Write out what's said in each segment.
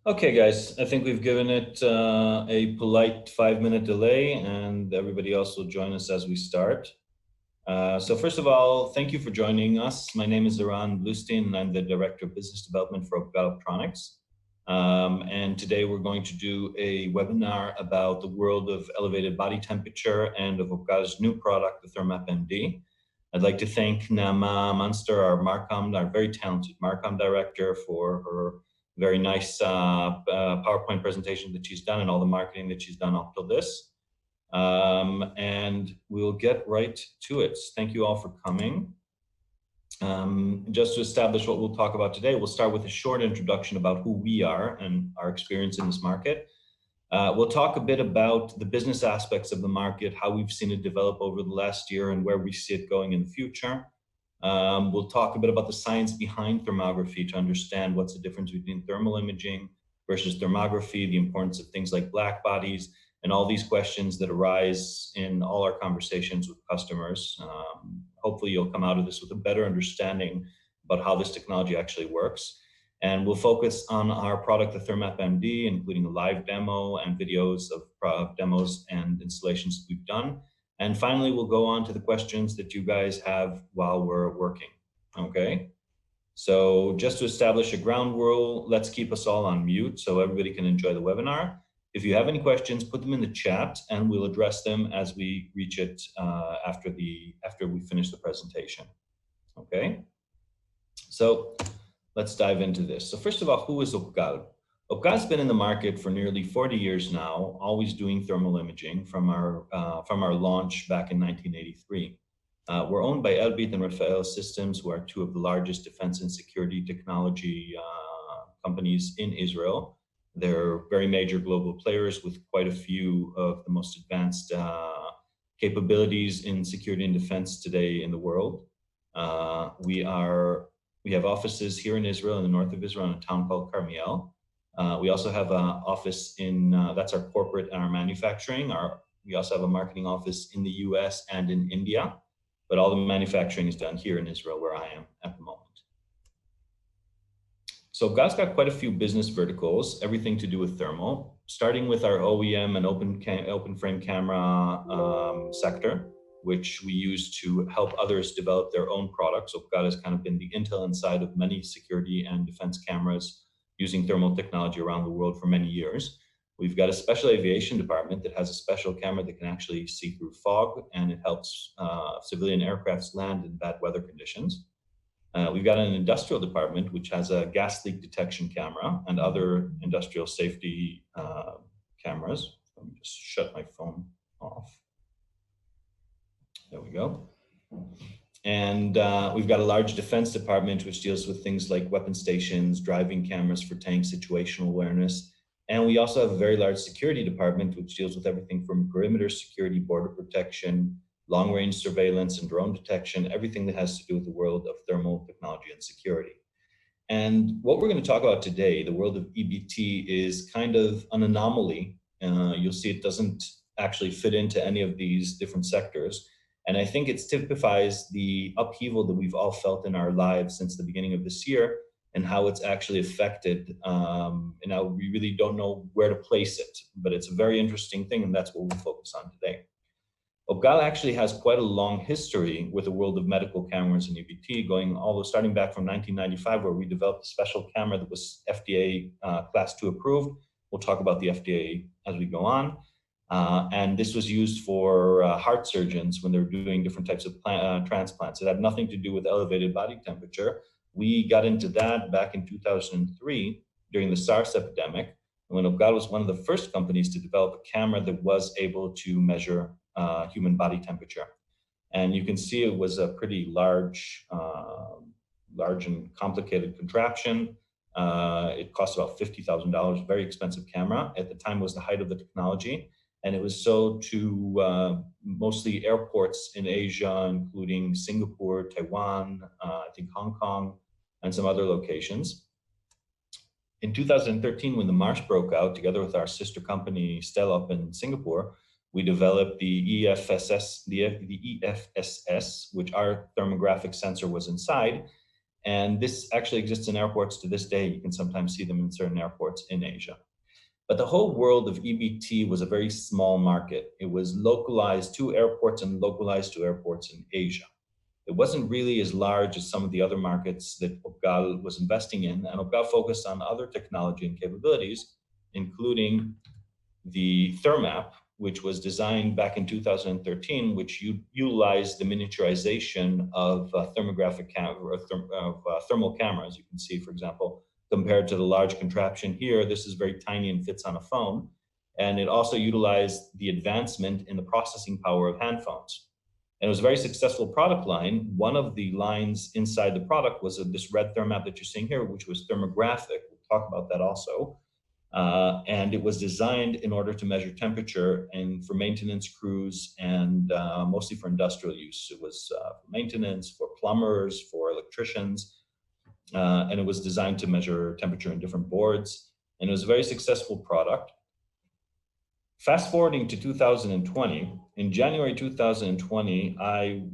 Okay, guys, I think we've given it a polite 5-minute delay, and everybody else will join us as we start. So first of all, thank you for joining us. My name is Iran Bluestein, and I'm the Director of Business Development for Opgal Electronics. And today we're going to do a webinar about the world of elevated body temperature and of Opgal's new product, the ThermApp MD. I'd like to thank Nama Munster, our very talented Marcom director, for her very nice PowerPoint presentation that she's done and all the marketing that she's done up till this. And we'll get right to it. Thank you all for coming. Just to establish what we'll talk about today, we'll start with a short introduction about who we are and our experience in this market. We'll talk a bit about the business aspects of the market, how we've seen it develop over the last year and where we see it going in the future. We'll talk a bit about the science behind thermography to understand what's the difference between thermal imaging versus thermography, the importance of things like black bodies, and all these questions that arise in all our conversations with customers. Hopefully you'll come out of this with a better understanding about how this technology actually works. And we'll focus on our product, the ThermApp MD, including a live demo and videos of demos and installations that we've done. And finally, we'll go on to the questions that you guys have while we're working, okay? So just to establish a ground rule, let's keep us all on mute so everybody can enjoy the webinar. If you have any questions, put them in the chat and we'll address them as we reach it after we finish the presentation, okay? So let's dive into this. So first of all, who is Opgal? Opgal's been in the market for nearly 40 years now, always doing thermal imaging from our launch back in 1983. We're owned by Elbit and Rafael Systems, who are two of the largest defense and security technology companies in Israel. They're very major global players with quite a few of the most advanced capabilities in security and defense today in the world. We have offices here in Israel, in the north of Israel, in a town called Carmiel. We also have an office in, that's our corporate and our manufacturing. We also have a marketing office in the US and in India, but all the manufacturing is done here in Israel where I am at the moment. So Opgal's got quite a few business verticals, everything to do with thermal, starting with our OEM and open frame camera sector, which we use to help others develop their own products. Opgal has kind of been the intel inside of many security and defense cameras using thermal technology around the world for many years. We've got a special aviation department that has a special camera that can actually see through fog, and it helps civilian aircrafts land in bad weather conditions. We've got an industrial department which has a gas leak detection camera and other industrial safety cameras. Let me just shut my phone off. There we go. And we've got a large defense department which deals with things like weapon stations, driving cameras for tank situational awareness. And we also have a very large security department which deals with everything from perimeter security, border protection, long-range surveillance and drone detection, everything that has to do with the world of thermal technology and security. And what we're going to talk about today, the world of EBT, is kind of an anomaly. You'll see it doesn't actually fit into any of these different sectors. And I think it typifies the upheaval that we've all felt in our lives since the beginning of this year and how it's actually affected. And now we really don't know where to place it, but it's a very interesting thing, and that's what we'll focus on today. Opgal actually has quite a long history with the world of medical cameras and EBT, starting back from 1995, where we developed a special camera that was FDA Class 2 approved. We'll talk about the FDA as we go on. And this was used for heart surgeons when they're doing different types of transplants. It had nothing to do with elevated body temperature. We got into that back in 2003 during the SARS epidemic, when Opgal was one of the first companies to develop a camera that was able to measure human body temperature. And you can see it was a pretty large and complicated contraption. It cost about $50,000, very expensive camera. At the time, it was the height of the technology. And it was sold to mostly airports in Asia, including Singapore, Taiwan, I think Hong Kong, and some other locations. In 2013, when the MARS broke out, together with our sister company, Stella, up in Singapore, we developed the EFSS, which our thermographic sensor was inside. And this actually exists in airports to this day. You can sometimes see them in certain airports in Asia. But the whole world of EBT was a very small market. It was localized to airports and localized to airports in Asia. It wasn't really as large as some of the other markets that Opgal was investing in, and Opgal focused on other technology and capabilities, including the ThermApp, which was designed back in 2013, which utilized the miniaturization of thermal cameras. You can see, for example, compared to the large contraption here, this is very tiny and fits on a phone. And it also utilized the advancement in the processing power of hand phones. And it was a very successful product line. One of the lines inside the product was this red ThermApp that you're seeing here, which was thermographic. We'll talk about that also. And it was designed in order to measure temperature and for maintenance crews and mostly for industrial use. It was for maintenance, for plumbers, for electricians, and it was designed to measure temperature in different boards. And it was a very successful product. Fast forwarding to 2020, in January 2020,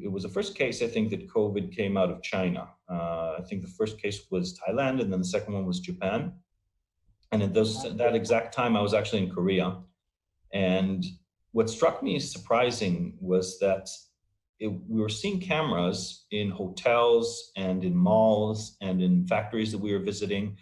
it was the first case, I think, that COVID came out of China. I think the first case was Thailand, and then the second one was Japan. And at that exact time, I was actually in Korea. And what struck me as surprising was that we were seeing cameras in hotels and in malls and in factories that we were visiting.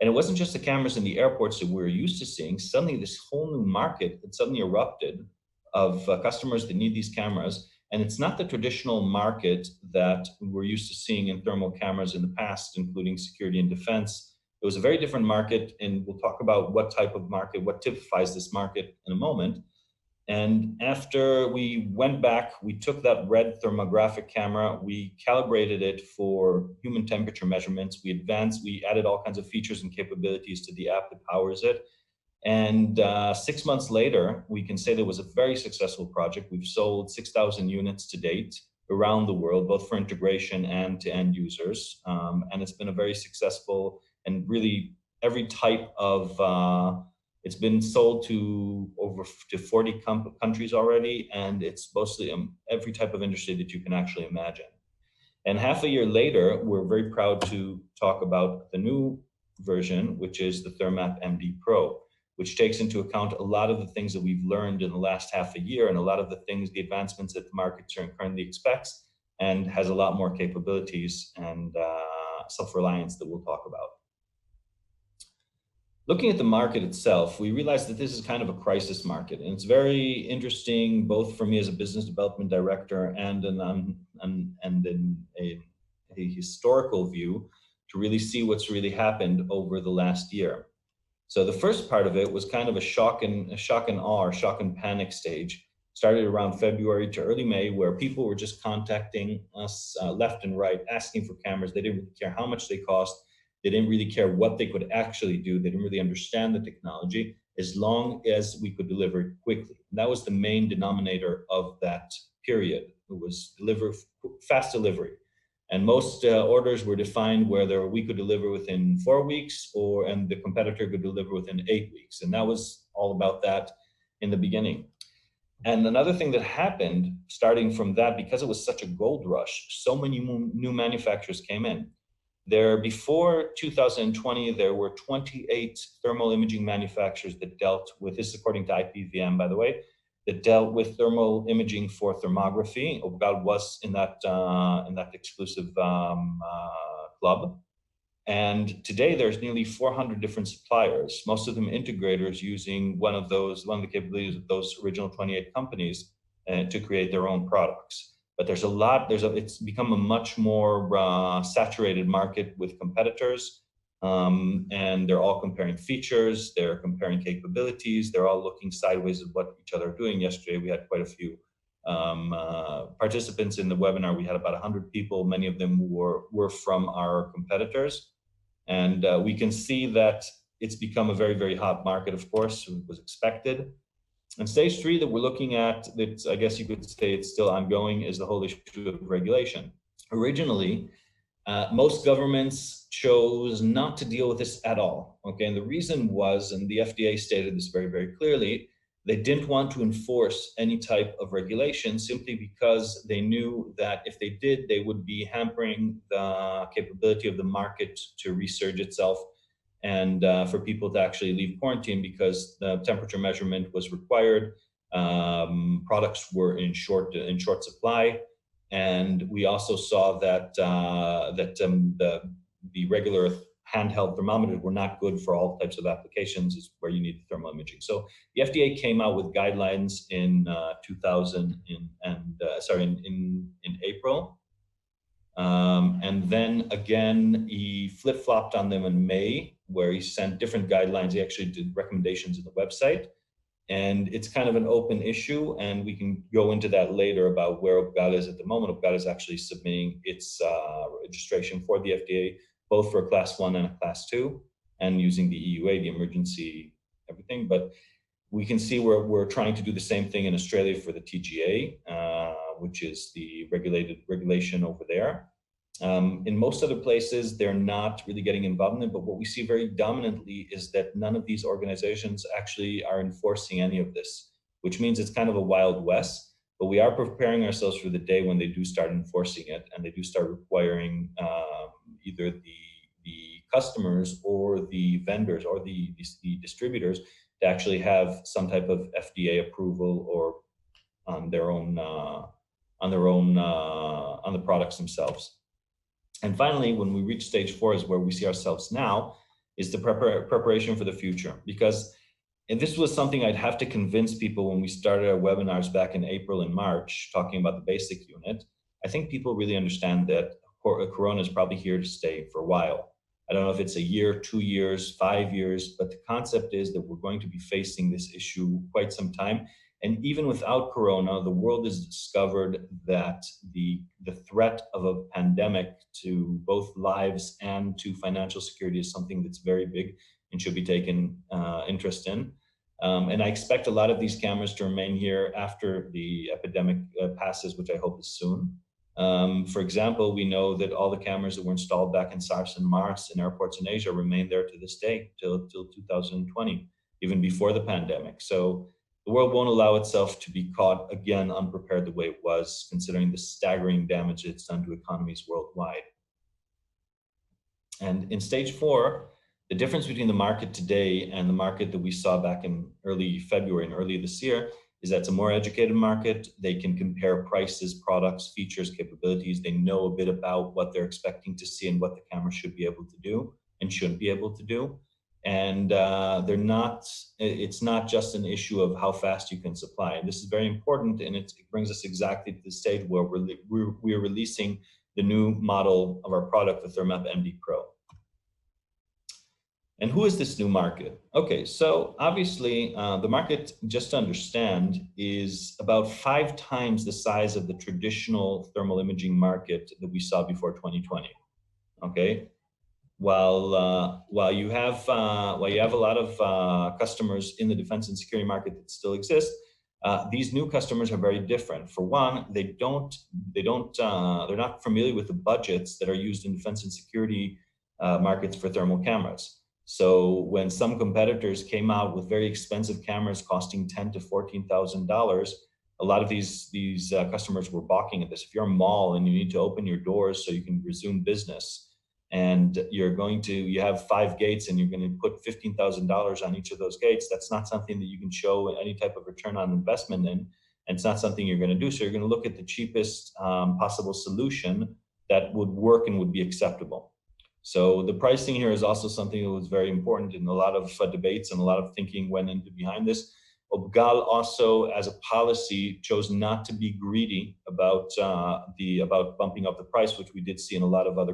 And it wasn't just the cameras in the airports that we were used to seeing. Suddenly, this whole new market had suddenly erupted of customers that need these cameras. And it's not the traditional market that we're used to seeing in thermal cameras in the past, including security and defense. It was a very different market, and we'll talk about what type of market, what typifies this market in a moment. And after we went back, we took that red thermographic camera, we calibrated it for human temperature measurements, we added all kinds of features and capabilities to the app that powers it. And 6 months later, we can say that it was a very successful project. We've sold 6,000 units to date around the world, both for integration and to end users. And it's been a very successful and really every type of, it's been sold to over 40 countries already, and it's mostly every type of industry that you can actually imagine. And half a year later, we're very proud to talk about the new version, which is the ThermApp MD Pro, which takes into account a lot of the things that we've learned in the last half a year and a lot of the things, the advancements that the market currently expects, and has a lot more capabilities and self-reliance that we'll talk about. Looking at the market itself, we realized that this is kind of a crisis market, and it's very interesting both for me as a business development director and in a historical view to really see what's really happened over the last year. So the first part of it was kind of a shock and awe, or shock and panic stage. Started around February to early May, where people were just contacting us left and right, asking for cameras. They didn't really care how much they cost. They didn't really care what they could actually do. They didn't really understand the technology, as long as we could deliver it quickly. And that was the main denominator of that period. It was fast delivery. And most orders were defined whether we could deliver within 4 weeks and the competitor could deliver within 8 weeks. And that was all about that in the beginning. And another thing that happened starting from that, because it was such a gold rush, so many new manufacturers came in. Before 2020, there were 28 thermal imaging manufacturers that dealt with, this according to IPVM, by the way, that dealt with thermal imaging for thermography. Opgal was in that exclusive club. And today there's nearly 400 different suppliers, most of them integrators using one of the capabilities of those original 28 companies to create their own products. But it's become a much more saturated market with competitors, and they're all comparing features, they're comparing capabilities, they're all looking sideways at what each other are doing. Yesterday, we had quite a few participants in the webinar. We had about 100 people, many of them were from our competitors. And we can see that it's become a very, very hot market, of course, it was expected. And stage 3 that we're looking at, that I guess you could say it's still ongoing, is the whole issue of regulation. Originally, most governments chose not to deal with this at all, okay? And the reason was, and the FDA stated this very, very clearly, They didn't want to enforce any type of regulation simply because they knew that if they did, they would be hampering the capability of the market to resurge itself and for people to actually leave quarantine because the temperature measurement was required. Products were in short supply, and we also saw that the regular handheld thermometers were not good for all types of applications where you need thermal imaging. So the FDA came out with guidelines in 2000 in April. And then again, he flip-flopped on them in May, where he sent different guidelines. He actually did recommendations in the website. And it's kind of an open issue, and we can go into that later about where UPGAL is at the moment. UPGAL is actually submitting its registration for the FDA, both for a class 1 and a class 2, and using the EUA, the emergency everything. But we can see we're trying to do the same thing in Australia for the TGA, which is the regulation over there. In most other places, they're not really getting involved in it, but what we see very dominantly is that none of these organizations actually are enforcing any of this, which means it's kind of a wild west, but we are preparing ourselves for the day when they do start enforcing it, and they do start requiring either the customers or the vendors or the distributors to actually have some type of FDA approval or on their own on the products themselves. And finally, when we reach stage 4 is where we see ourselves now, is the preparation for the future. Because, and this was something I'd have to convince people when we started our webinars back in April and March, talking about the basic unit. I think people really understand that Corona is probably here to stay for a while. I don't know if it's a year, 2 years, 5 years, but the concept is that we're going to be facing this issue quite some time. And even without Corona, the world has discovered that the threat of a pandemic to both lives and to financial security is something that's very big and should be taken interest in. And I expect a lot of these cameras to remain here after the epidemic passes, which I hope is soon. For example, we know that all the cameras that were installed back in SARS and MARS in airports in Asia remain there to this day, till 2020, even before the pandemic. So the world won't allow itself to be caught again unprepared the way it was, considering the staggering damage it's done to economies worldwide. And in stage 4, the difference between the market today and the market that we saw back in early February and early this year is that it's a more educated market. They can compare prices, products, features, capabilities. They know a bit about what they're expecting to see and what the camera should be able to do and shouldn't be able to do. And it's not just an issue of how fast you can supply. And this is very important, and it brings us exactly to the stage where we're releasing the new model of our product, the ThermApp MD Pro. And who is this new market? Okay, so obviously the market, just to understand, is about 5 times the size of the traditional thermal imaging market that we saw before 2020. Okay, while you have a lot of customers in the defense and security market that still exist, these new customers are very different. For one, they're not familiar with the budgets that are used in defense and security markets for thermal cameras. So when some competitors came out with very expensive cameras costing $10,000 to $14,000, a lot of these customers were balking at this. If you're a mall and you need to open your doors so you can resume business, and you have 5 gates and you're going to put $15,000 on each of those gates, that's not something that you can show any type of return on investment in, and it's not something you're going to do. So you're going to look at the cheapest possible solution that would work and would be acceptable. So the pricing here is also something that was very important, and a lot of debates and a lot of thinking went into behind this. UPGAL also, as a policy, chose not to be greedy about bumping up the price, which we did see in a lot of other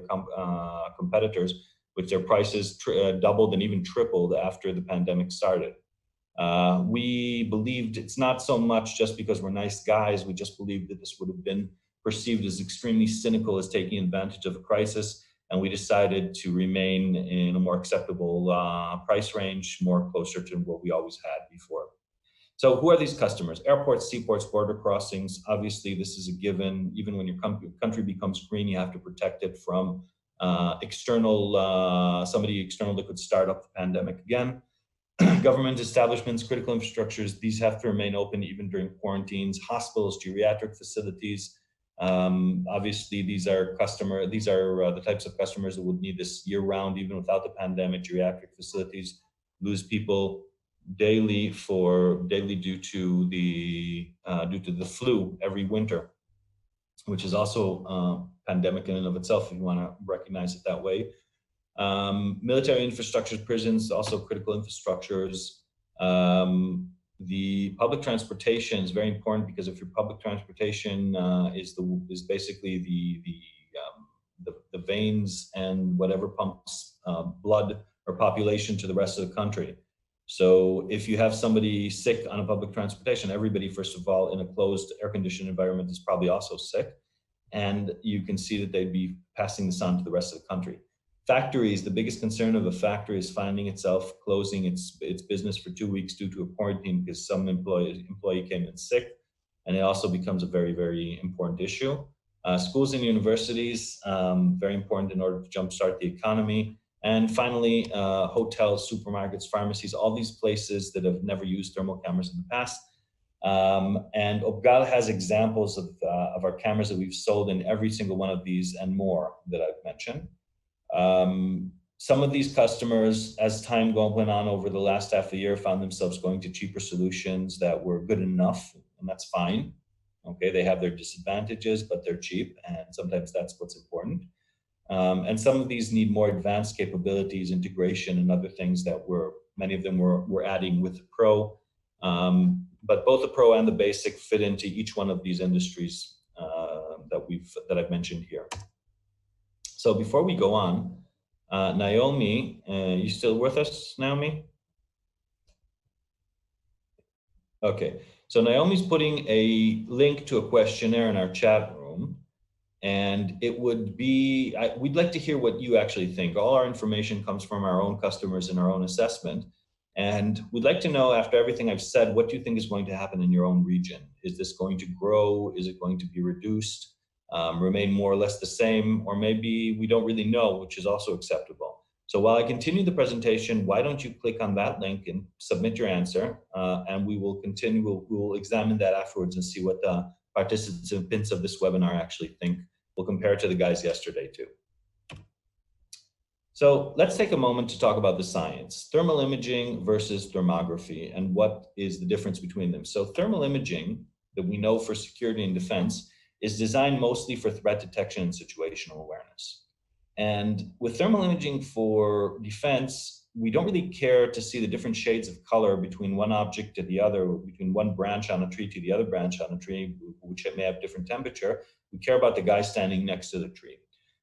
competitors, which their prices doubled and even tripled after the pandemic started. We believed it's not so much just because we're nice guys. We just believed that this would have been perceived as extremely cynical, as taking advantage of a crisis. And we decided to remain in a more acceptable price range, more closer to what we always had before. So who are these customers? Airports, seaports, border crossings. Obviously, this is a given. Even when your country becomes green, you have to protect it from somebody external that could start up the pandemic again. Government establishments, critical infrastructures, these have to remain open even during quarantines. Hospitals, geriatric facilities. Obviously, these are the types of customers that would need this year-round, even without the pandemic. Geriatric facilities lose people daily due to the flu every winter, which is also pandemic in and of itself, if you want to recognize it that way. Military infrastructures, prisons, also critical infrastructures. The public transportation is very important, because if your public transportation is basically the veins and whatever pumps blood or population to the rest of the country. So if you have somebody sick on a public transportation, everybody, first of all, in a closed air-conditioned environment is probably also sick. And you can see that they'd be passing this on to the rest of the country. Factories, the biggest concern of a factory is finding itself closing its business for 2 weeks due to a quarantine because some employee came in sick. And it also becomes a very, very important issue. Schools and universities, very important in order to jumpstart the economy. And finally, hotels, supermarkets, pharmacies, all these places that have never used thermal cameras in the past. And Obgal has examples of our cameras that we've sold in every single one of these and more that I've mentioned. Some of these customers, as time went on over the last half of the year, found themselves going to cheaper solutions that were good enough, and that's fine. Okay, they have their disadvantages, but they're cheap, and sometimes that's what's important. And some of these need more advanced capabilities, integration, and other things that many of them we're adding with the Pro. But both the Pro and the Basic fit into each one of these industries that I've mentioned here. So before we go on, Naomi, you still with us, Naomi? Okay, so Naomi's putting a link to a questionnaire in our chat room, and it would be, we'd like to hear what you actually think. All our information comes from our own customers and our own assessment. And we'd like to know, after everything I've said, what do you think is going to happen in your own region? Is this going to grow? Is it going to be reduced? Remain more or less the same? Or maybe we don't really know, which is also acceptable. So while I continue the presentation, why don't you click on that link and submit your answer, and we will continue, we'll examine that afterwards and see what the participants of this webinar actually think. We'll compare it to the guys yesterday too. So let's take a moment to talk about the science. Thermal imaging versus thermography, and what is the difference between them. So thermal imaging, that we know for security and defense, is designed mostly for threat detection and situational awareness. And with thermal imaging for defense, we don't really care to see the different shades of color between one object to the other, between one branch on a tree to the other branch on a tree, which may have different temperature. We care about the guy standing next to the tree.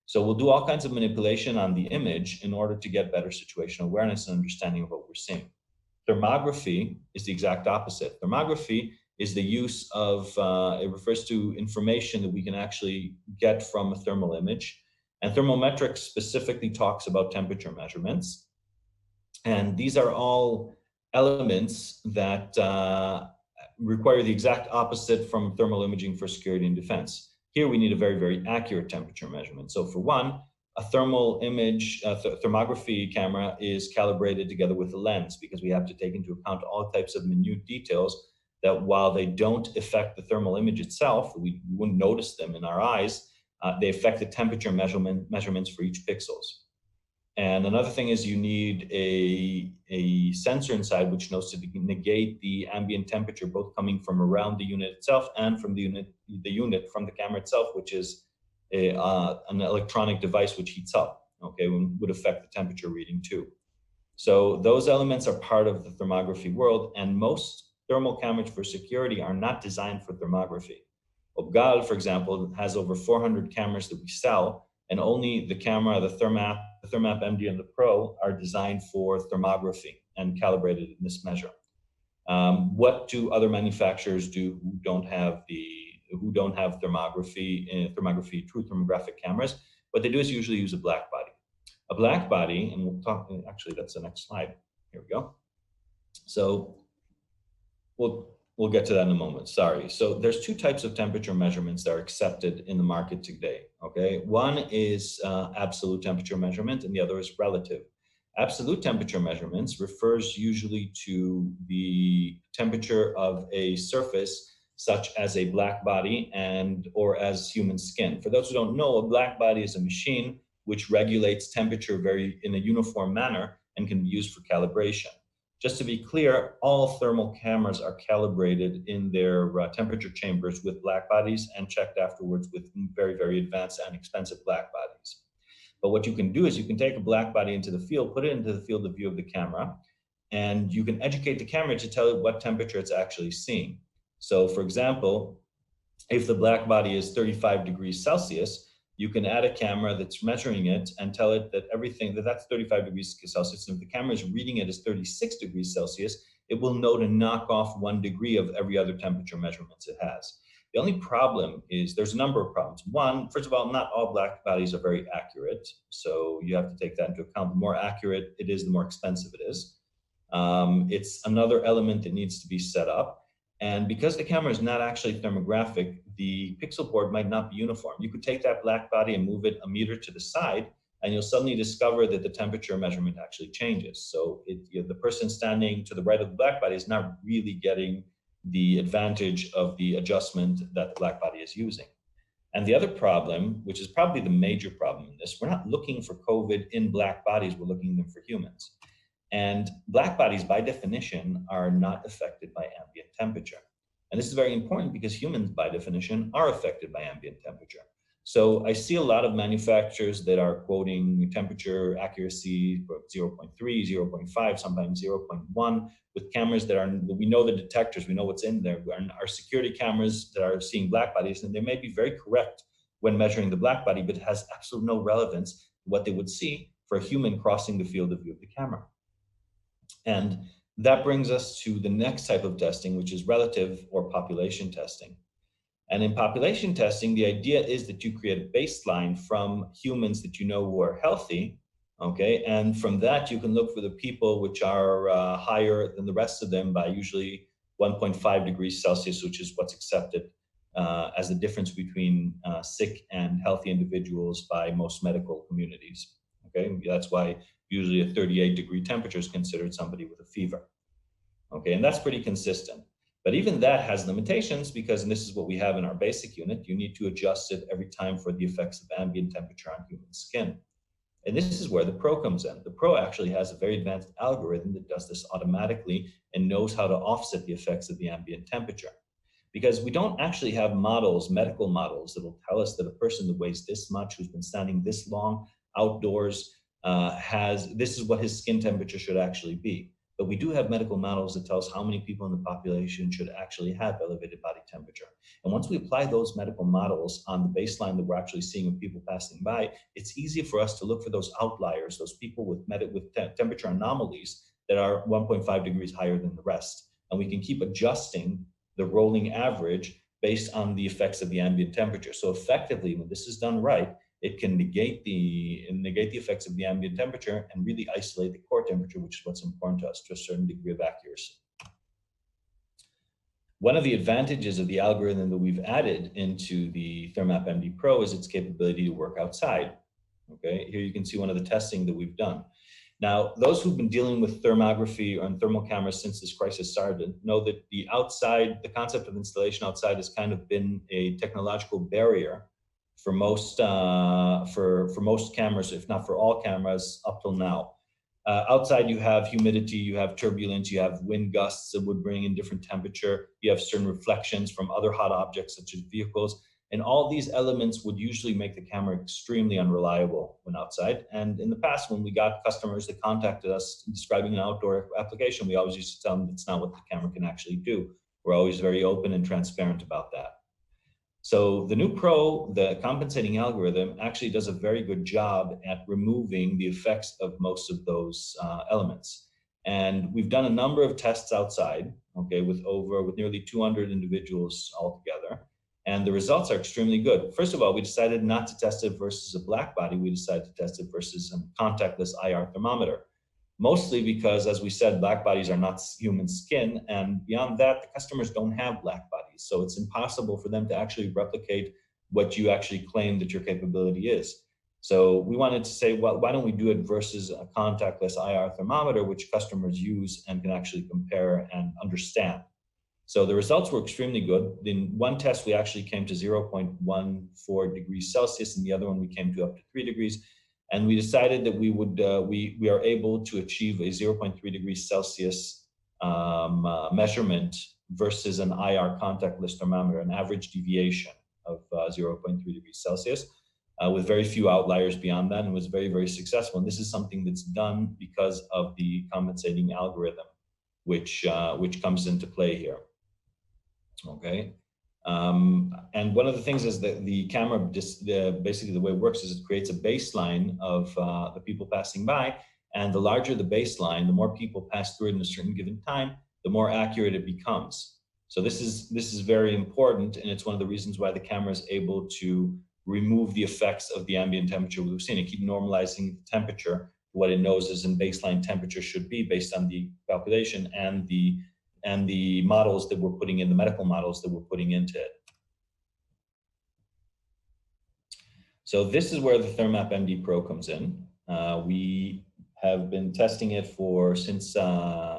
So we'll do all kinds of manipulation on the image in order to get better situational awareness and understanding of what we're seeing. Thermography is the exact opposite. Thermography is the use of, it refers to information that we can actually get from a thermal image. And thermometrics specifically talks about temperature measurements. And these are all elements that require the exact opposite from thermal imaging for security and defense. Here we need a very, very accurate temperature measurement. So for one, a thermal image, thermography camera is calibrated together with a lens, because we have to take into account all types of minute details that, while they don't affect the thermal image itself, we wouldn't notice them in our eyes, they affect the temperature measurements for each pixels. And another thing is you need a sensor inside which knows to negate the ambient temperature, both coming from around the unit itself and from the unit from the camera itself, which is an electronic device which heats up, okay, would affect the temperature reading too. So those elements are part of the thermography world, and most thermal cameras for security are not designed for thermography. Obgal, for example, has over 400 cameras that we sell, and only the camera, the ThermApp MD and the Pro are designed for thermography and calibrated in this measure. What do other manufacturers do who don't have thermography, true thermographic cameras? What they do is usually use a black body. A black body, and we'll talk, actually that's the next slide. Here we go. So we'll get to that in a moment, sorry. So there's two types of temperature measurements that are accepted in the market today, okay? One is absolute temperature measurement, and the other is relative. Absolute temperature measurements refers usually to the temperature of a surface such as a black body or as human skin. For those who don't know, a black body is a machine which regulates temperature in a uniform manner and can be used for calibration. Just to be clear, all thermal cameras are calibrated in their temperature chambers with black bodies and checked afterwards with very, very advanced and expensive black bodies. But what you can do is you can take a black body into the field, put it into the field of view of the camera, and you can educate the camera to tell it what temperature it's actually seeing. So for example, if the black body is 35 degrees Celsius, you can add a camera that's measuring it and tell it that that's 35 degrees Celsius. And if the camera is reading it as 36 degrees Celsius, it will know to knock off 1 degree of every other temperature measurements it has. The only problem is there's a number of problems. One, first of all, not all black bodies are very accurate. So you have to take that into account. The more accurate it is, the more expensive it is. It's another element that needs to be set up. And because the camera is not actually thermographic, the pixel board might not be uniform. You could take that black body and move it a meter to the side, and you'll suddenly discover that the temperature measurement actually changes. So the person standing to the right of the black body is not really getting the advantage of the adjustment that the black body is using. And the other problem, which is probably the major problem in this, we're not looking for COVID in black bodies, we're looking them for humans. And black bodies, by definition, are not affected by ambient temperature. And this is very important because humans, by definition, are affected by ambient temperature. So I see a lot of manufacturers that are quoting temperature accuracy for 0.3, 0.5, sometimes 0.1, with cameras we know the detectors, we know what's in there. Our security cameras that are seeing black bodies, and they may be very correct when measuring the black body, but it has absolutely no relevance to what they would see for a human crossing the field of view of the camera. And that brings us to the next type of testing, which is relative or population testing. And in population testing, the idea is that you create a baseline from humans that you know who are healthy, okay? And from that, you can look for the people which are higher than the rest of them by usually 1.5 degrees Celsius, which is what's accepted as the difference between sick and healthy individuals by most medical communities, okay? That's why usually a 38-degree temperature is considered somebody with a fever. Okay, and that's pretty consistent. But even that has limitations because, and this is what we have in our basic unit, you need to adjust it every time for the effects of ambient temperature on human skin. And this is where the Pro comes in. The Pro actually has a very advanced algorithm that does this automatically and knows how to offset the effects of the ambient temperature. Because we don't actually have models, medical models, that will tell us that a person that weighs this much, who's been standing this long outdoors, this is what his skin temperature should actually be. But we do have medical models that tell us how many people in the population should actually have elevated body temperature. And once we apply those medical models on the baseline that we're actually seeing of people passing by, it's easy for us to look for those outliers, those people with temperature anomalies that are 1.5 degrees higher than the rest. And we can keep adjusting the rolling average based on the effects of the ambient temperature. So effectively, when this is done right, it can negate the effects of the ambient temperature and really isolate the core temperature, which is what's important to us to a certain degree of accuracy. One of the advantages of the algorithm that we've added into the ThermApp MD Pro is its capability to work outside. Okay, here you can see one of the testing that we've done. Now, those who've been dealing with thermography and thermal cameras since this crisis started know that the concept of installation outside has kind of been a technological barrier for most most cameras, if not for all cameras, up till now. Outside, you have humidity, you have turbulence, you have wind gusts that would bring in different temperature, you have certain reflections from other hot objects such as vehicles, and all these elements would usually make the camera extremely unreliable when outside. And in the past, when we got customers that contacted us describing an outdoor application, we always used to tell them that's not what the camera can actually do. We're always very open and transparent about that. So the new Pro, the compensating algorithm, actually does a very good job at removing the effects of most of those elements. And we've done a number of tests outside, okay, with nearly 200 individuals altogether. And the results are extremely good. First of all, we decided not to test it versus a black body. We decided to test it versus a contactless IR thermometer. Mostly because, as we said, black bodies are not human skin, and beyond that, the customers don't have black bodies. So it's impossible for them to actually replicate what you actually claim that your capability is. So we wanted to say, well, why don't we do it versus a contactless IR thermometer, which customers use and can actually compare and understand. So the results were extremely good. In one test, we actually came to 0.14 degrees Celsius, and the other one we came to up to 3 degrees. And we decided that we would we are able to achieve a 0.3 degrees Celsius measurement versus an IR contactless thermometer, an average deviation of 0.3 degrees Celsius, with very few outliers beyond that, and was very, very successful. And this is something that's done because of the compensating algorithm, which comes into play here. Okay. And one of the things is that the camera, basically the way it works is it creates a baseline of the people passing by, and the larger the baseline, the more people pass through it in a certain given time, the more accurate it becomes. So this is very important, and it's one of the reasons why the camera is able to remove the effects of the ambient temperature we've seen. It keeps normalizing the temperature, what it knows is in baseline temperature should be based on the calculation and the models that we're putting in, the medical models that we're putting into it. So this is where the ThermApp MD Pro comes in. We have been testing it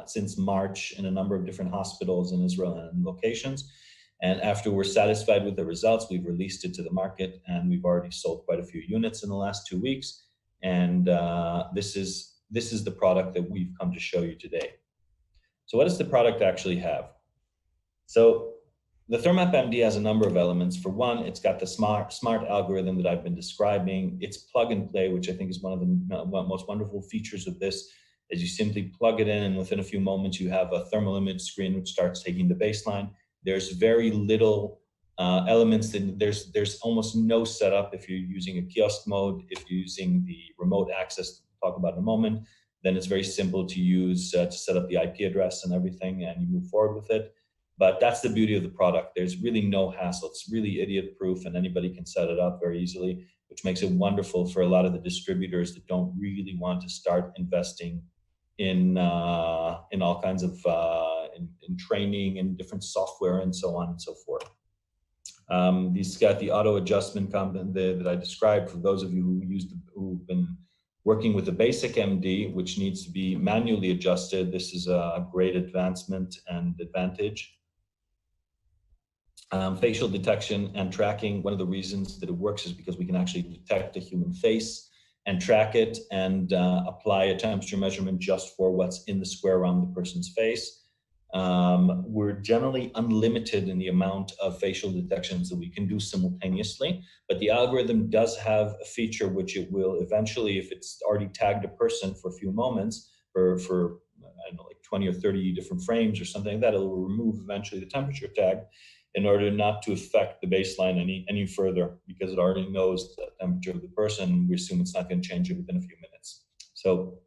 since March in a number of different hospitals in Israel and locations. And after we're satisfied with the results, we've released it to the market, and we've already sold quite a few units in the last 2 weeks. And this is the product that we've come to show you today. So what does the product actually have? So the ThermApp MD has a number of elements. For one, it's got the smart algorithm that I've been describing. It's plug and play, which I think is one of the most wonderful features of this, is you simply plug it in, and within a few moments you have a thermal image screen which starts taking the baseline. There's very little elements that there's almost no setup. If you're using a kiosk mode, if you're using the remote access we'll talk about in a moment, then it's very simple to use to set up the IP address and everything, and you move forward with it. But that's the beauty of the product. There's really no hassle. It's really idiot-proof, and anybody can set it up very easily, which makes it wonderful for a lot of the distributors that don't really want to start investing in all kinds of in training and different software and so on and so forth. These got the auto adjustment that I described for those of you who've been working with the basic MD, which needs to be manually adjusted. This is a great advancement and advantage. Facial detection and tracking. One of the reasons that it works is because we can actually detect a human face and track it and apply a temperature measurement just for what's in the square around the person's face. We're generally unlimited in the amount of facial detections that we can do simultaneously, but the algorithm does have a feature which it will eventually, if it's already tagged a person for a few moments, for I don't know, like 20 or 30 different frames or something like that, it will remove eventually the temperature tag in order not to affect the baseline any further, because it already knows the temperature of the person. We assume it's not going to change it within a few minutes. So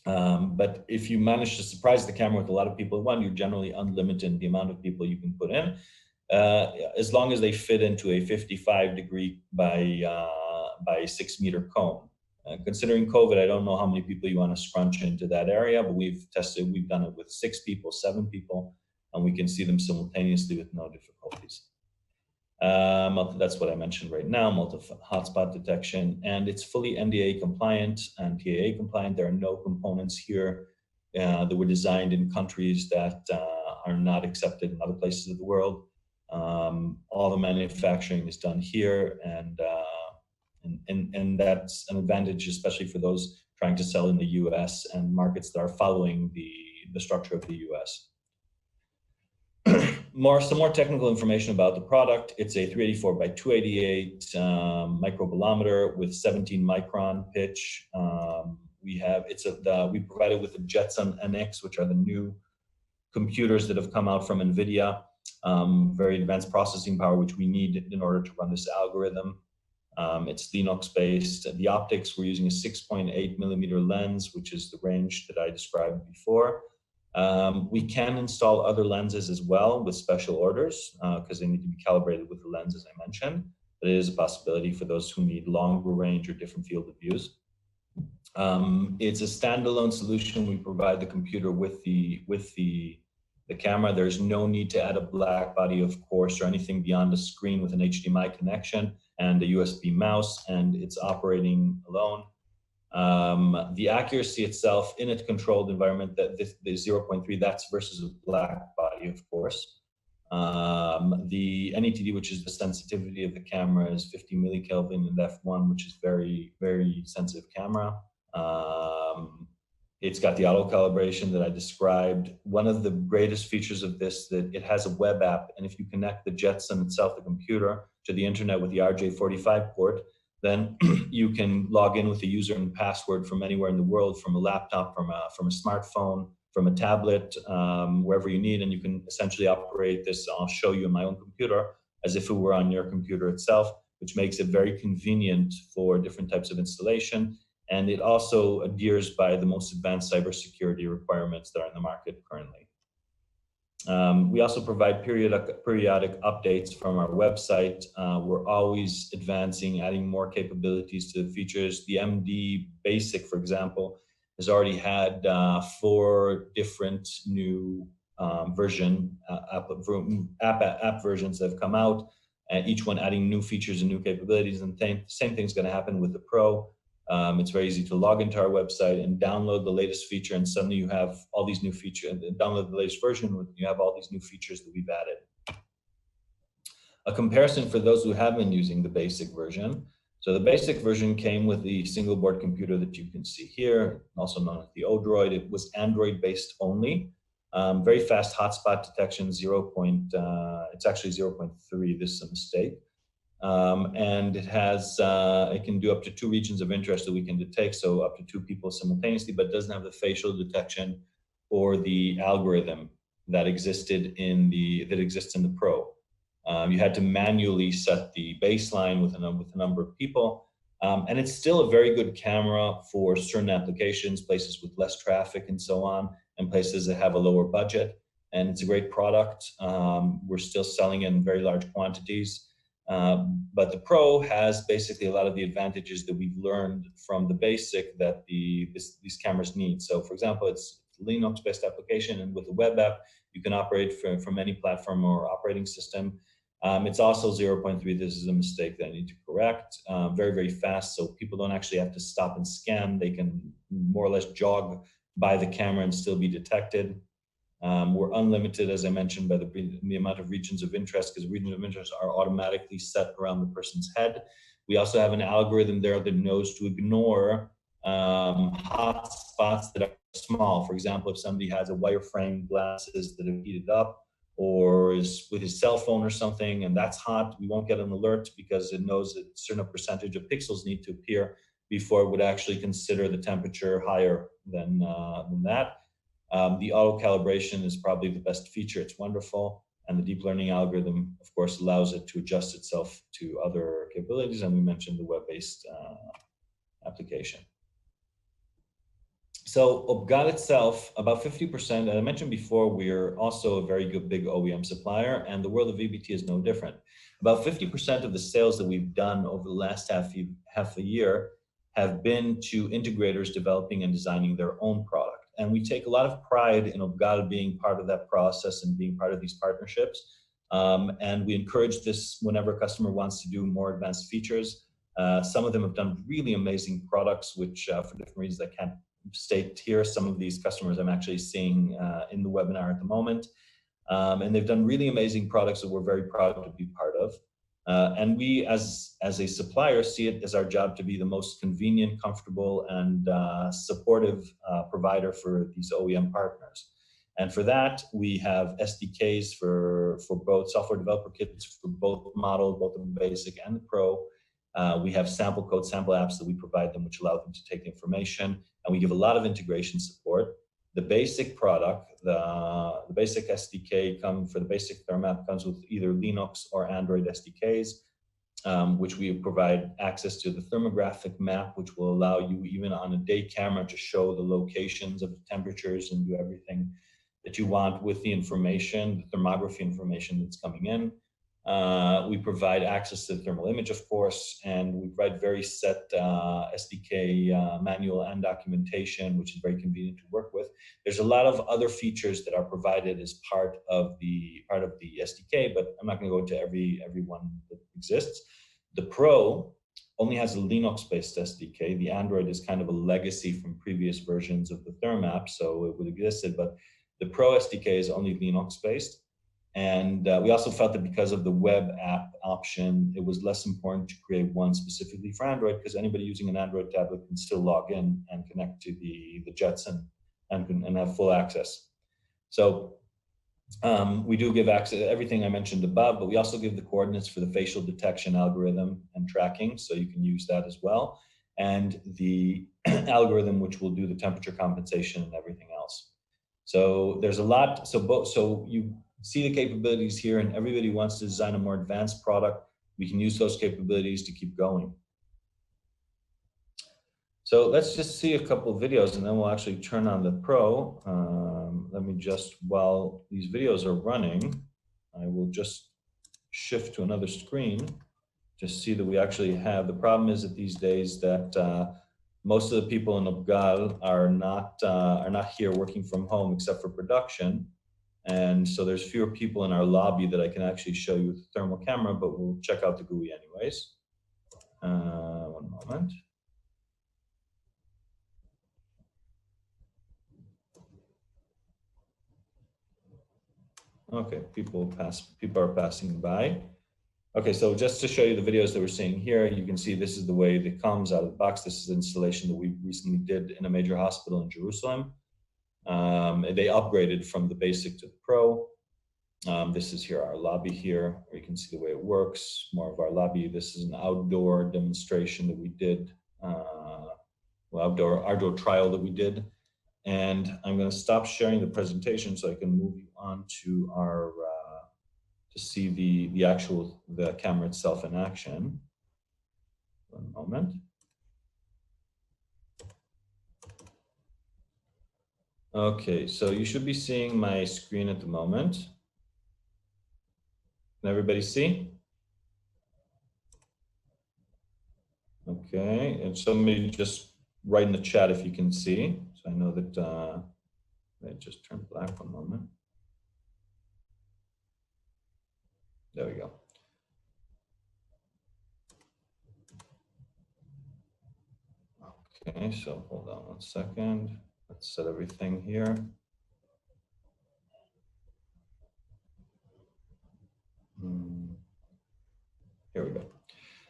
but if you manage to surprise the camera with a lot of people at once, you're generally unlimited in the amount of people you can put in, as long as they fit into a 55 degree by 6 meter cone. Considering COVID, I don't know how many people you want to scrunch into that area, but we've done it with 6 people, 7 people, and we can see them simultaneously with no difficulties. That's what I mentioned right now, multi-hotspot detection, and it's fully NDA compliant and PAA compliant. There are no components here that were designed in countries that are not accepted in other places of the world. All the manufacturing is done here, and that's an advantage, especially for those trying to sell in the US and markets that are following the structure of the US. Some more technical information about the product. It's a 384 by 288 microbolometer with 17 micron pitch. We provide it with the Jetson NX, which are the new computers that have come out from NVIDIA. Very advanced processing power, which we need in order to run this algorithm. It's Linux based. The optics, we're using a 6.8 millimeter lens, which is the range that I described before. We can install other lenses as well with special orders because they need to be calibrated with the lens, as I mentioned. But it is a possibility for those who need longer range or different field of views. It's a standalone solution. We provide the computer with the camera. There's no need to add a black body, of course, or anything beyond a screen with an HDMI connection. and a USB mouse, and it's operating alone. The accuracy itself in a controlled environment, that the 0.3, that's versus a black body, of course. The NETD, which is the sensitivity of the camera, is 50 millikelvin, and f1, which is very, very sensitive camera. It's got the auto calibration that I described. One of the greatest features of this, that it has a web app, and if you connect the Jetson itself, the computer, to the internet with the RJ45 port, then you can log in with a user and password from anywhere in the world, from a laptop, from a smartphone, from a tablet, wherever you need, and you can essentially operate this. I'll show you on my own computer as if it were on your computer itself, which makes it very convenient for different types of installation. And it also adheres by the most advanced cybersecurity requirements that are in the market currently. We also provide periodic updates from our website. We're always advancing, adding more capabilities to the features. The MD Basic, for example, has already had 4 different new app versions that have come out, and each one adding new features and new capabilities. And the same thing's going to happen with the Pro. It's very easy to log into our website and download the latest feature, and suddenly you have all these new features. And download the latest version, you have all these new features that we've added. A comparison for those who have been using the basic version. So the basic version came with the single board computer that you can see here, also known as the Odroid. It was Android based only. Very fast hotspot detection, it's actually 0.3, this is a mistake. And it can do up to 2 regions of interest that we can detect, so up to 2 people simultaneously, but doesn't have the facial detection or the algorithm that exists in the Pro. You had to manually set the baseline with a number of people, and it's still a very good camera for certain applications, places with less traffic and so on, and places that have a lower budget. And it's a great product. We're still selling it in very large quantities. But the Pro has basically a lot of the advantages that we've learned from the basic that these cameras need. So for example, it's a Linux-based application, and with a web app, you can operate from any platform or operating system. It's also 0.3. This is a mistake that I need to correct. Very, very fast, so people don't actually have to stop and scan. They can more or less jog by the camera and still be detected. We're unlimited, as I mentioned, by the amount of regions of interest, because regions of interest are automatically set around the person's head. We also have an algorithm there that knows to ignore hot spots that are small. For example, if somebody has a wireframe glasses that have heated up, or is with his cell phone or something, and that's hot, we won't get an alert because it knows that a certain percentage of pixels need to appear before it would actually consider the temperature higher than that. The auto calibration is probably the best feature. It's wonderful. And the deep learning algorithm, of course, allows it to adjust itself to other capabilities. And we mentioned the web-based application. So UpGal itself, about 50%, and I mentioned before, we're also a very good big OEM supplier, and the world of VBT is no different. About 50% of the sales that we've done over the last half a year have been to integrators developing and designing their own product. And we take a lot of pride in UpGal being part of that process and being part of these partnerships. And we encourage this whenever a customer wants to do more advanced features. Some of them have done really amazing products, which for different reasons I can't state here. Some of these customers I'm actually seeing in the webinar at the moment. And they've done really amazing products that we're very proud to be part of. And we, as a supplier, see it as our job to be the most convenient, comfortable, and supportive provider for these OEM partners. And for that, we have SDKs for both software developer kits for both models, both the basic and the Pro. We have sample code, sample apps that we provide them, which allow them to take the information. And we give a lot of integration support. The basic product, the basic SDK for the basic ThermApp comes with either Linux or Android SDKs, which we provide access to the thermographic map, which will allow you even on a day camera to show the locations of the temperatures and do everything that you want with the information, the thermography information that's coming in. We provide access to the thermal image, of course, and we provide very set SDK manual and documentation, which is very convenient to work with. There's a lot of other features that are provided as part of the SDK, but I'm not going to go into every one that exists. The Pro only has a Linux-based SDK. The Android is kind of a legacy from previous versions of the ThermApp, so it would existed, but the Pro SDK is only Linux-based. And we also felt that because of the web app option, it was less important to create one specifically for Android, because anybody using an Android tablet can still log in and connect to the Jetson and have full access. So we do give access to everything I mentioned above, but we also give the coordinates for the facial detection algorithm and tracking, so you can use that as well. And the algorithm which will do the temperature compensation and everything else. So there's a lot, so you see the capabilities here, and everybody wants to design a more advanced product. We can use those capabilities to keep going. So let's just see a couple of videos, and then we'll actually turn on the Pro. Let me just, while these videos are running, I will just shift to another screen to see that we actually have. The problem is that these days that most of the people in Abgal are not here working from home except for production. And so there's fewer people in our lobby that I can actually show you with the thermal camera, but we'll check out the GUI anyways. One moment. Okay, people are passing by. Okay, so just to show you the videos that we're seeing here, you can see this is the way that comes out of the box. This is an installation that we recently did in a major hospital in Jerusalem. They upgraded from the basic to the Pro. This is here, our lobby here, where you can see the way it works, more of our lobby. This is an outdoor demonstration that we did, outdoor trial that we did. And I'm going to stop sharing the presentation so I can move you on to our, to see the camera itself in action. One moment. Okay, so you should be seeing my screen at the moment. Can everybody see? Okay, and somebody just write in the chat if you can see. So I know that it just turned black. One moment. There we go. Okay, so hold on 1 second. Let's set everything here. Here we go.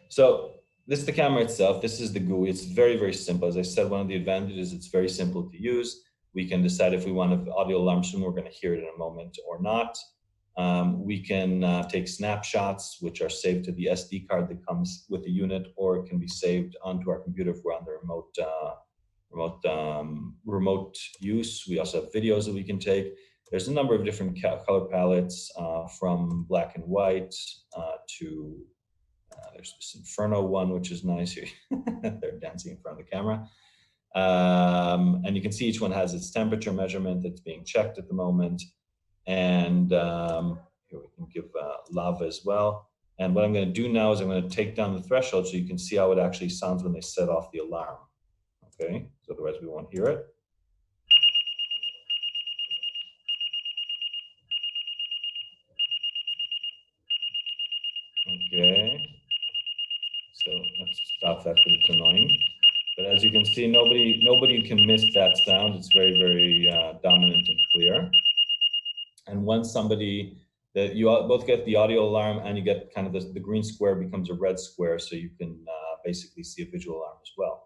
So this is the camera itself. This is the GUI. It's very, very simple. As I said, one of the advantages, it's very simple to use. We can decide if we want an audio alarm soon, we're going to hear it in a moment or not. We can take snapshots, which are saved to the SD card that comes with the unit, or it can be saved onto our computer if we're on the remote use. We also have videos that we can take. There's a number of different color palettes, from black and white to there's this Inferno one, which is nice here. They're dancing in front of the camera. And you can see each one has its temperature measurement that's being checked at the moment. And here we can give lava as well. And what I'm going to do now is I'm going to take down the threshold so you can see how it actually sounds when they set off the alarm. Okay, so otherwise we won't hear it. Okay, so let's stop that because it's annoying. But as you can see, nobody can miss that sound. It's very, very dominant and clear. And once you both get the audio alarm and you get kind of the green square becomes a red square, so you can basically see a visual alarm as well.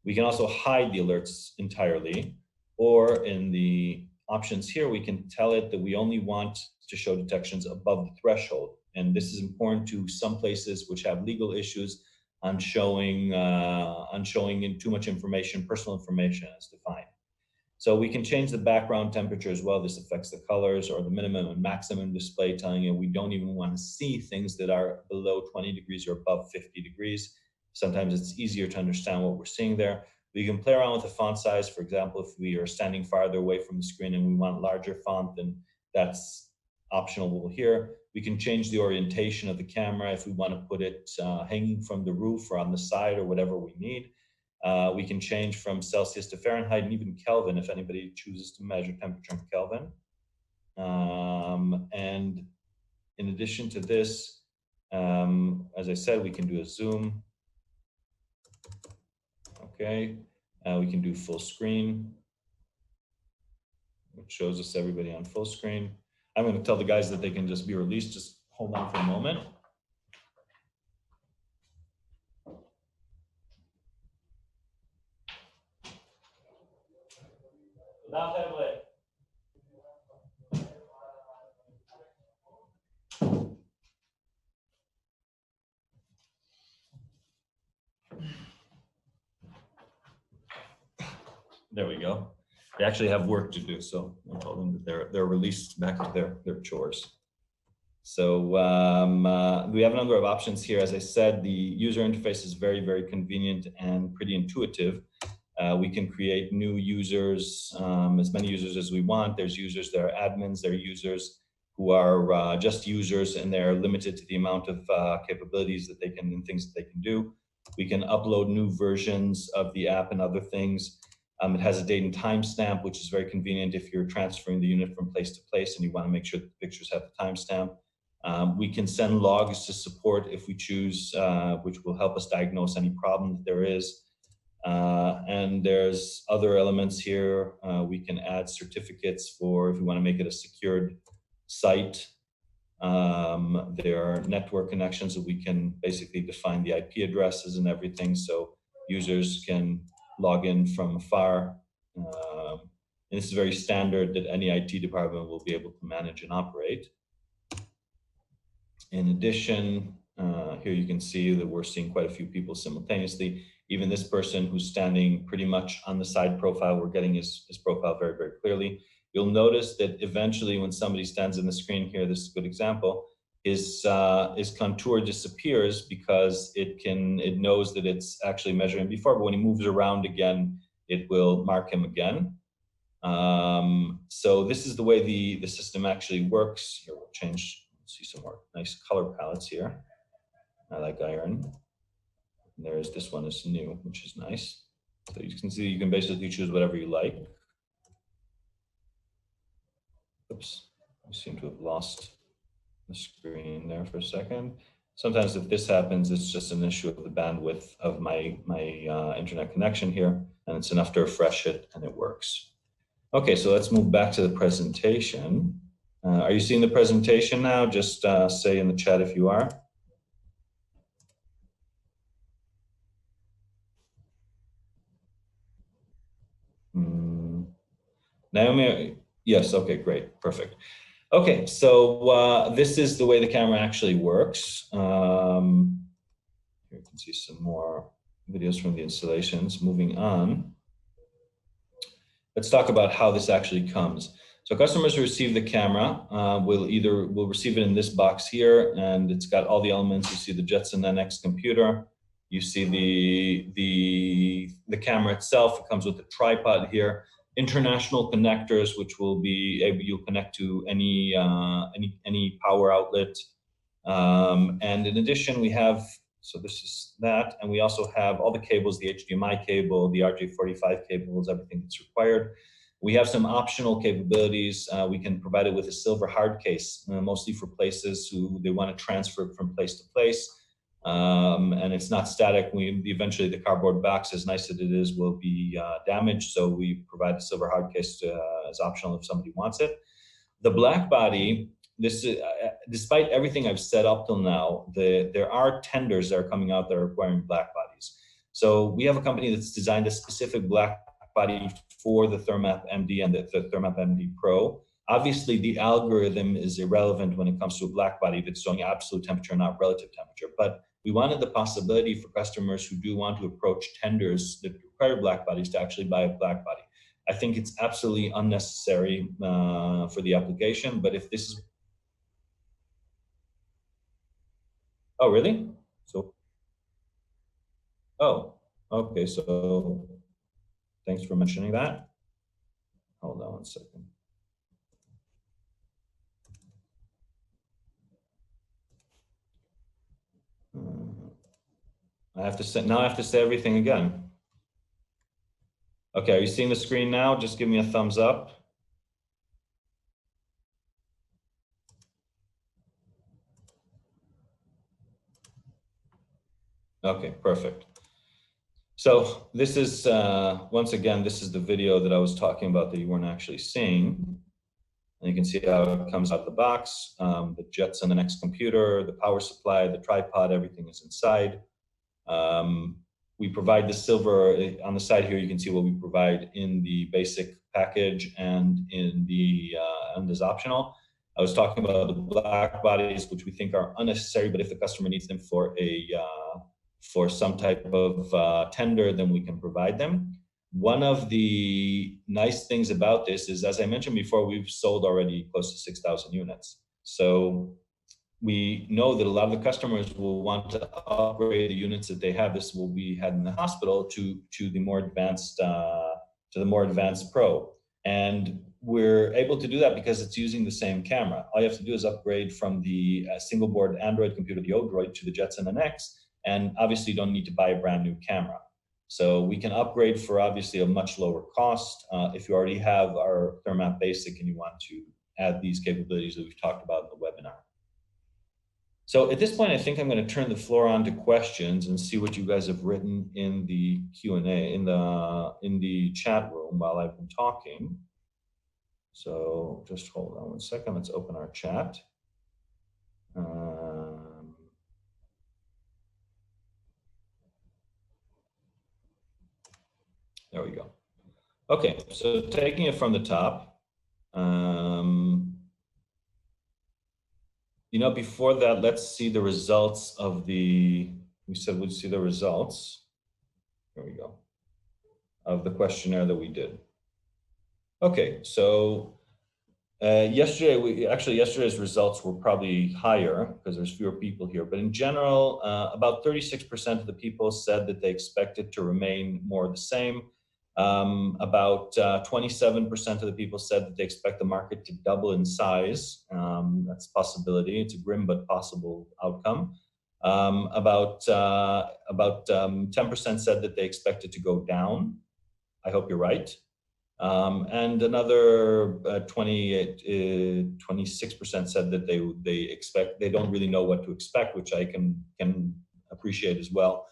We can also hide the alerts entirely, or in the options here, we can tell it that we only want to show detections above the threshold. And this is important to some places which have legal issues on showing in too much information, personal information as defined. So we can change the background temperature as well. This affects the colors, or the minimum and maximum display, telling you we don't even want to see things that are below 20 degrees or above 50 degrees. Sometimes it's easier to understand what we're seeing there. We can play around with the font size. For example, if we are standing farther away from the screen and we want larger font, then that's optional here. We can change the orientation of the camera if we want to put it hanging from the roof or on the side or whatever we need. We can change from Celsius to Fahrenheit and even Kelvin if anybody chooses to measure temperature in Kelvin. And in addition to this, As I said, we can do a zoom. Okay, we can do full screen, which shows us everybody on full screen. I'm going to tell the guys that they can just be released. Just hold on for a moment. There we go. They actually have work to do, so I told them that they're released back to their chores. So we have a number of options here. As I said, the user interface is very, very convenient and pretty intuitive. We can create new users, as many users as we want. There's users that are admins, there are users who are just users, and they're limited to the amount of capabilities that they can and things that they can do. We can upload new versions of the app and other things. It has a date and time stamp, which is very convenient if you're transferring the unit from place to place and you want to make sure the pictures have the timestamp. We can send logs to support if we choose, which will help us diagnose any problem that there is. And there's other elements here. We can add certificates for if we want to make it a secured site. There are network connections that we can basically define the IP addresses and everything, so users can log in from afar. And this is very standard that any IT department will be able to manage and operate. In addition, here you can see that we're seeing quite a few people simultaneously. Even this person who's standing pretty much on the side profile, we're getting his profile very, very clearly. You'll notice that eventually when somebody stands in the screen here, this is a good example, his contour disappears because it knows that it's actually measuring before, but when he moves around again, it will mark him again. So this is the way the system actually works. Here we'll change, see some more nice color palettes here. I like iron. And there's this one is new, which is nice. So you can see you can basically choose whatever you like. Oops, I seem to have lost the screen there for a second. Sometimes if this happens, it's just an issue of the bandwidth of my internet connection here, and it's enough to refresh it and it works. Okay, so let's move back to the presentation. Are you seeing the presentation now? Just say in the chat if you are. Naomi, yes, okay, great, perfect. Okay, so this is the way the camera actually works. Here you can see some more videos from the installations. Moving on, let's talk about how this actually comes. So customers who receive the camera will receive it in this box here, and it's got all the elements. You see the Jetson NX computer. You see the camera itself. It comes with a tripod here. International connectors, which will be able you'll connect to any power outlet, and in addition we have, so this is that, and we also have all the cables, the HDMI cable, the RJ45 cables, everything that's required. We have some optional capabilities. We can provide it with a silver hard case, mostly for places who they want to transfer from place to place. And it's not static. Eventually the cardboard box, as nice as it is, will be damaged. So we provide a silver hard case as optional if somebody wants it. The black body, this is, despite everything I've said up till now, there are tenders that are coming out that are requiring black bodies. So we have a company that's designed a specific black body for the ThermApp MD and the ThermApp MD Pro. Obviously, the algorithm is irrelevant when it comes to a black body if it's showing absolute temperature, not relative temperature. But we wanted the possibility for customers who do want to approach tenders that require black bodies to actually buy a black body. I think it's absolutely unnecessary for the application, but if this is... Oh, really? So, oh, okay, so thanks for mentioning that. Hold on one second. I have to say everything again. Okay, are you seeing the screen now? Just give me a thumbs up. Okay, perfect. So this is, once again, this is the video that I was talking about that you weren't actually seeing. And you can see how it comes out of the box, the jets on the next computer, the power supply, the tripod, everything is inside. We provide the silver on the side here. You can see what we provide in the basic package and in the and is optional. I was talking about the black bodies, which we think are unnecessary, but if the customer needs them for some type of tender, then we can provide them. One of the nice things about this is, as I mentioned before, we've sold already close to 6,000 units. So we know that a lot of the customers will want to upgrade the units that they have. This will be had in the hospital to the more advanced Pro, and we're able to do that because it's using the same camera. All you have to do is upgrade from the single board Android computer, the Odroid, to the Jetson NX, and obviously you don't need to buy a brand new camera. So we can upgrade for obviously a much lower cost if you already have our ThermApp Basic and you want to add these capabilities that we've talked about in the webinar. So at this point, I think I'm going to turn the floor on to questions and see what you guys have written in the Q&A, in the chat room while I've been talking. So just hold on 1 second. Let's open our chat. There we go. Okay, so taking it from the top. You know, before that, let's see the results of we said we'd see the results. Here we go. Of the questionnaire that we did. Okay, so yesterday's results were probably higher because there's fewer people here, but in general, about 36% of the people said that they expected to remain more the same. About 27% of the people said that they expect the market to double in size. That's a possibility. It's a grim but possible outcome. About 10% said that they expect it to go down. I hope you're right. And another 26% said that they don't really know what to expect, which I can appreciate as well.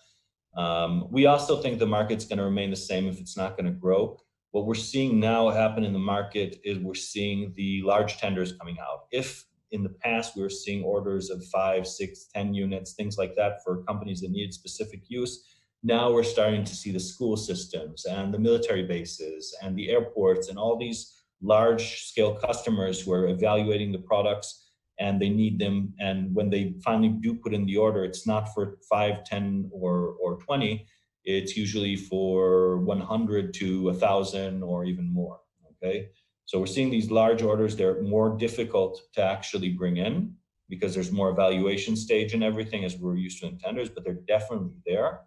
We also think the market's going to remain the same if it's not going to grow. What we're seeing now happen in the market is we're seeing the large tenders coming out. If in the past we were seeing orders of 5, 6, 10 units, things like that for companies that needed specific use, now we're starting to see the school systems and the military bases and the airports and all these large scale customers who are evaluating the products and they need them. And when they finally do put in the order, it's not for 5, 10, or 20. It's usually for 100 to 1,000 or even more, okay? So we're seeing these large orders. They're more difficult to actually bring in because there's more evaluation stage and everything as we're used to in tenders, but they're definitely there.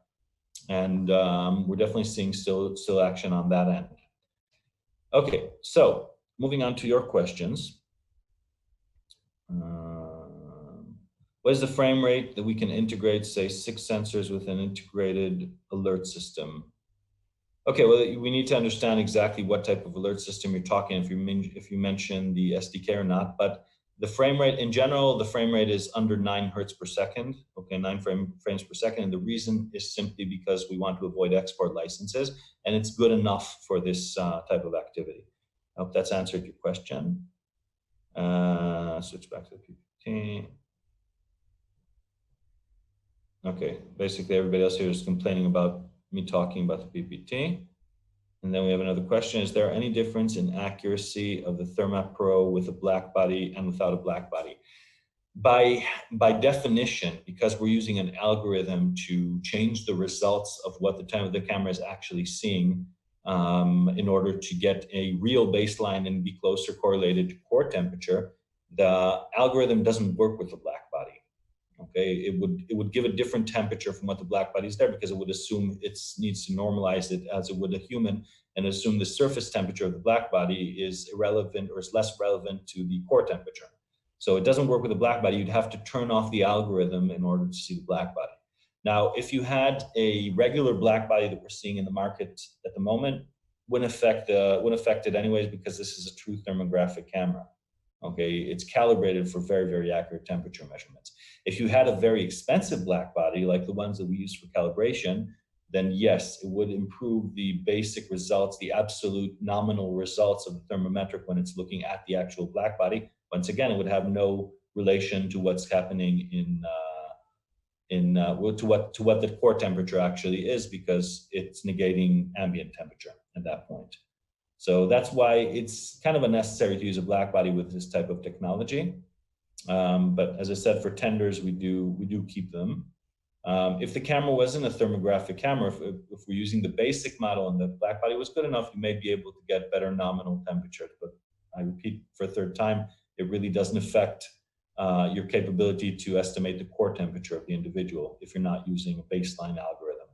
And we're definitely seeing still action on that end. Okay, so moving on to your questions. What is the frame rate that we can integrate, say, 6 sensors with an integrated alert system? Okay, well, we need to understand exactly what type of alert system you're talking, if you mention the SDK or not, but the frame rate, in general, the frame rate is under 9 hertz per second, okay, 9 frames per second, and the reason is simply because we want to avoid export licenses, and it's good enough for this type of activity. I hope that's answered your question. Switch back to the PPT. Okay, basically everybody else here is complaining about me talking about the PPT. And then we have another question. Is there any difference in accuracy of the ThermApp Pro with a black body and without a black body? By definition, because we're using an algorithm to change the results of what the camera is actually seeing in order to get a real baseline and be closer correlated to core temperature, the algorithm doesn't work with the black body. Okay, it would give a different temperature from what the black body is there because it would assume it needs to normalize it as it would a human and assume the surface temperature of the black body is irrelevant or is less relevant to the core temperature. So it doesn't work with the black body. You'd have to turn off the algorithm in order to see the black body. Now, if you had a regular black body that we're seeing in the market at the moment, wouldn't affect it anyways because this is a true thermographic camera. Okay, it's calibrated for very, very accurate temperature measurements. If you had a very expensive black body, like the ones that we use for calibration, then yes, it would improve the basic results, the absolute nominal results of the thermometric when it's looking at the actual black body. Once again, it would have no relation to what's happening to what the core temperature actually is, because it's negating ambient temperature at that point. So that's why it's kind of unnecessary to use a black body with this type of technology. But as I said, for tenders, we do keep them. If the camera wasn't a thermographic camera, if we're using the basic model and the black body was good enough, you may be able to get better nominal temperatures. But I repeat for a third time, it really doesn't affect your capability to estimate the core temperature of the individual if you're not using a baseline algorithm.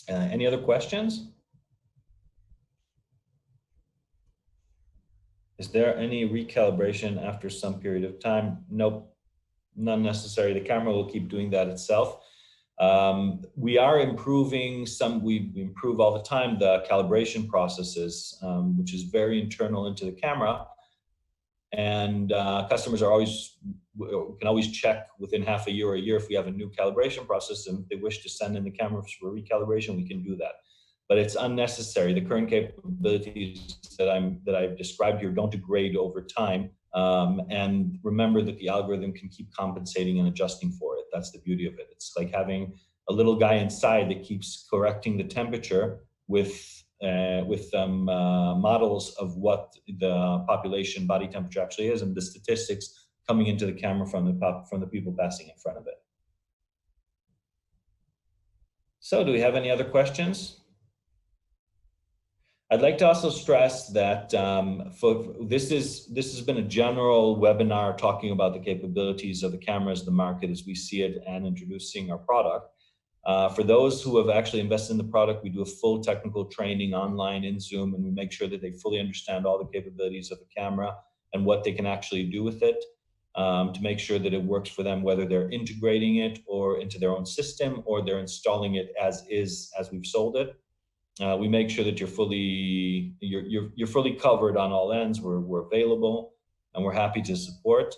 Any other questions? Is there any recalibration after some period of time? Nope, not necessary. The camera will keep doing that itself. We are improving we improve all the time the calibration processes, which is very internal into the camera. And customers can always check within half a year or a year if we have a new calibration process, and if they wish to send in the camera for recalibration, we can do that. But it's unnecessary. The current capabilities that I've described here don't degrade over time. And remember that the algorithm can keep compensating and adjusting for it. That's the beauty of it. It's like having a little guy inside that keeps correcting the temperature with models of what the population body temperature actually is, and the statistics coming into the camera from the people passing in front of it. So, do we have any other questions? I'd like to also stress that this has been a general webinar talking about the capabilities of the cameras, the market as we see it, and introducing our product. For those who have actually invested in the product, we do a full technical training online in Zoom, and we make sure that they fully understand all the capabilities of the camera and what they can actually do with it, to make sure that it works for them, whether they're integrating it or into their own system, or they're installing it as is, as we've sold it. We make sure that you're fully covered on all ends. We're available, and we're happy to support.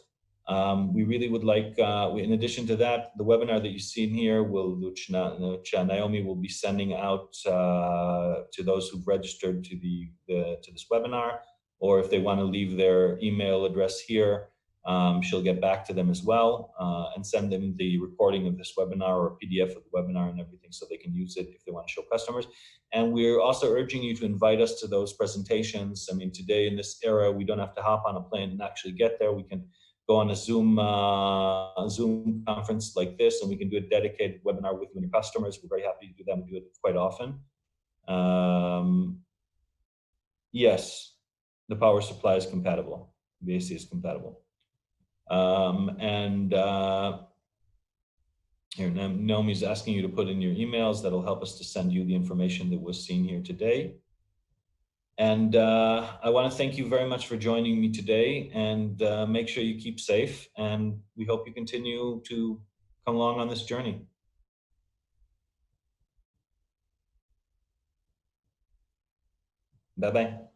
We really would like, in addition to that, the webinar that you've seen here, which Naomi will be sending out to those who've registered to this webinar, or if they want to leave their email address here, she'll get back to them as well, and send them the recording of this webinar or a PDF of the webinar and everything, so they can use it if they want to show customers. And we're also urging you to invite us to those presentations. I mean, today in this era, we don't have to hop on a plane and actually get there. We can go on a Zoom conference like this, and we can do a dedicated webinar with you and your customers. We're very happy to do that. We do it quite often. Yes, the power supply is compatible. The AC is compatible. Here, Naomi's asking you to put in your emails. That'll help us to send you the information that was seen here today. And I want to thank you very much for joining me today, and make sure you keep safe, and we hope you continue to come along on this journey. Bye-bye.